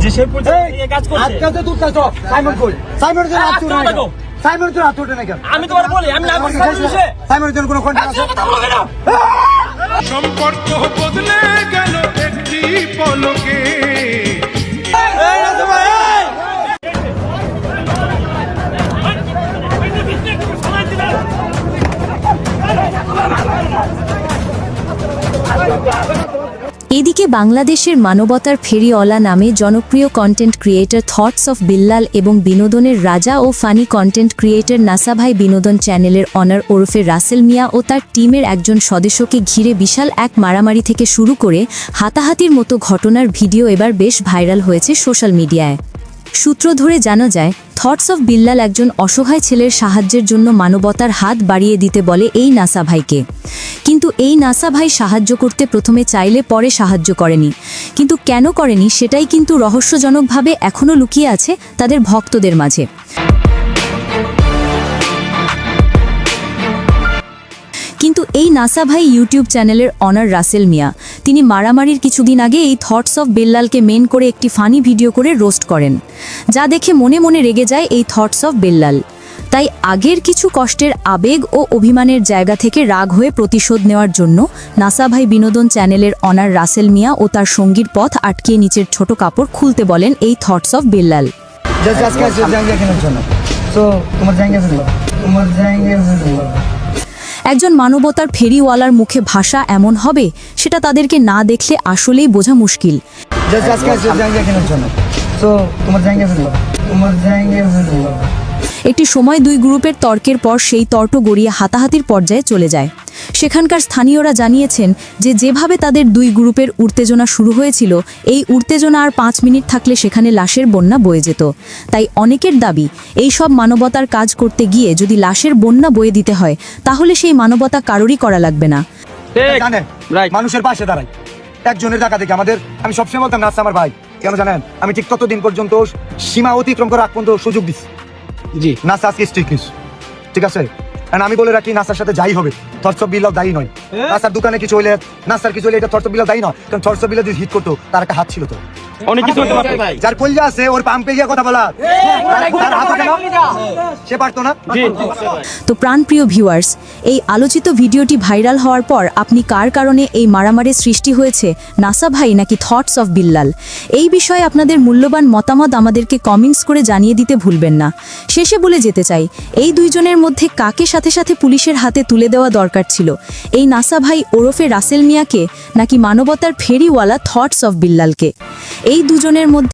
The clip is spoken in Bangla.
যে সে পর্যন্ত এই কাজ করছে। আজকে তো তুই তো সাইমন কই সাইমনের জন্য আত্ম না সাইমনের জন্য আত্মটা না কেন আমি তোমার বলি আমি না করছি সাইমনের জন্য কোনো কন্টেন্ট আছে কথা বলো কেন? সম্পর্ক বদলে গেল একটি পলকে। এদিকে বাংলাদেশের মানবতার ফেরিওয়ালা নামে জনপ্রিয় content creator thoughts of Billal এবং বিনোদনের রাজা ও ফানি কন্টেন্ট ক্রিয়েটর নাসাভাই বিনোদন চ্যানেলের অনার ওরফে রাসেল মিয়া ও তার টিমের একজন সদস্যকে ঘিরে বিশাল এক মারামারি থেকে শুরু করে হাতাহাতির মতো ঘটনার ভিডিও এবার বেশ ভাইরাল হয়েছে সোশ্যাল মিডিয়ায়। সূত্র ধরে জানা যায়, থটস অফ বিল্লাল একজন অসহায় ছেলের সাহায্যের জন্য মানবতার হাত বাড়িয়ে দিতে বলে এই নাসা ভাইকে। কিন্তু এই নাসা ভাই সাহায্য করতে প্রথমে চাইলে পরে সাহায্য করেনি। কিন্তু কেন করেনি সেটাই কিন্তু রহস্যজনকভাবে এখনও লুকিয়ে আছে তাদের ভক্তদের মাঝে। কিন্তু এই নাসা ভাই ইউটিউব চ্যানেলের অনার রাসেল মিয়া, তিনি মারামারির কিছুদিন আগে এই থটস অফ বিল্লালকে মেন করে একটি ফানি ভিডিও করে রোস্ট করেন, যা দেখে মনে মনে রেগে যায় এই থটস অফ বিল্লাল। তাই আগের কিছু কষ্টের আবেগ ও অভিমানের জায়গা থেকে রাগ হয়ে প্রতিশোধ নেওয়ার জন্য নাসা ভাই বিনোদন চ্যানেলের অনার রাসেল মিয়া ও তার সঙ্গীর পথ আটকিয়ে নিচের ছোট কাপড় খুলতে বলেন এই থটস অফ বিল্লাল। একজন মানবতার ফেরিওয়ালার মুখে ভাষা এমন হবে সেটা তাদেরকে না দেখলে আসলেই বোঝা মুশকিল। একটি সময় দুই গ্রুপের তর্কের পর সেই তর্ক গড়িয়ে হাতাহাতির পর্যায়ে চলে যায়। সেখানকার স্থানীয়রা জানিয়েছেন যে যেভাবে তাদের দুই গ্রুপের উত্তেজনা শুরু হয়েছিল, এই উত্তেজনা আর 5 মিনিট থাকলে সেখানে লাশের বন্যা বয়ে যেত। তাই অনেকের দাবি, এই সব মানবতার কাজ করতে গিয়ে যদি লাশের বন্যা বয়ে দিতে হয় তাহলে সেই মানবতা কারোরই করা লাগবে না। মানুষের পাশে দাঁড়াই একজনের টাকা দেখে আমাদের, আমি সবসময় বলতাম নাসা আমার ভাই, কেন জানেন? আমি ঠিক ততদিন পর্যন্ত সীমা অতিক্রম করে আগ পর্যন্ত সুযোগ দিচ্ছি। জি নাসা আজকে ঠিক আছে, আমি বলে রাখি নাসার সাথে যাই হবে থটস অফ বিল্লাল দায়ী নয়। নাসার দোকানে কিছু হইলে, নাসার কিছু হইলে এটা থটস অফ বিল্লাল দায়ী নয়, কারণ থটস অফ বিল্লাল যদি হিট করতো তার একটা হাত ছিল। তো অনেক কিছু হতে পারে ভাই, যার কলজা আছে ওর পাম্পে গিয়ে কথা বলা, তার হাত কেন সে পারতো না? তো প্রাণপ্রিয় ভিউয়ার্স, এই আলোচিত ভিডিওটি ভাইরাল হওয়ার পর আপনি কার কারণে এই মারামারির সৃষ্টি হয়েছে, নাসা ভাই নাকি থটস অফ বিল্লাল, এই বিষয়ে আপনাদের মূল্যবান মতামত আমাদেরকে কমেন্টস করে জানিয়ে দিতে ভুলবেন না। শেষে বলে যেতে চাই, এই দুইজনের মধ্যে কাকে সাথে সাথে পুলিশের হাতে তুলে দেওয়া দরকার ছিল, এই নাসা ভাই ওরফে রাসেল মিয়াকে নাকি মানবতার ফেরিওয়ালা থটস অফ বিল্লালকে? এই দুজনের মধ্যে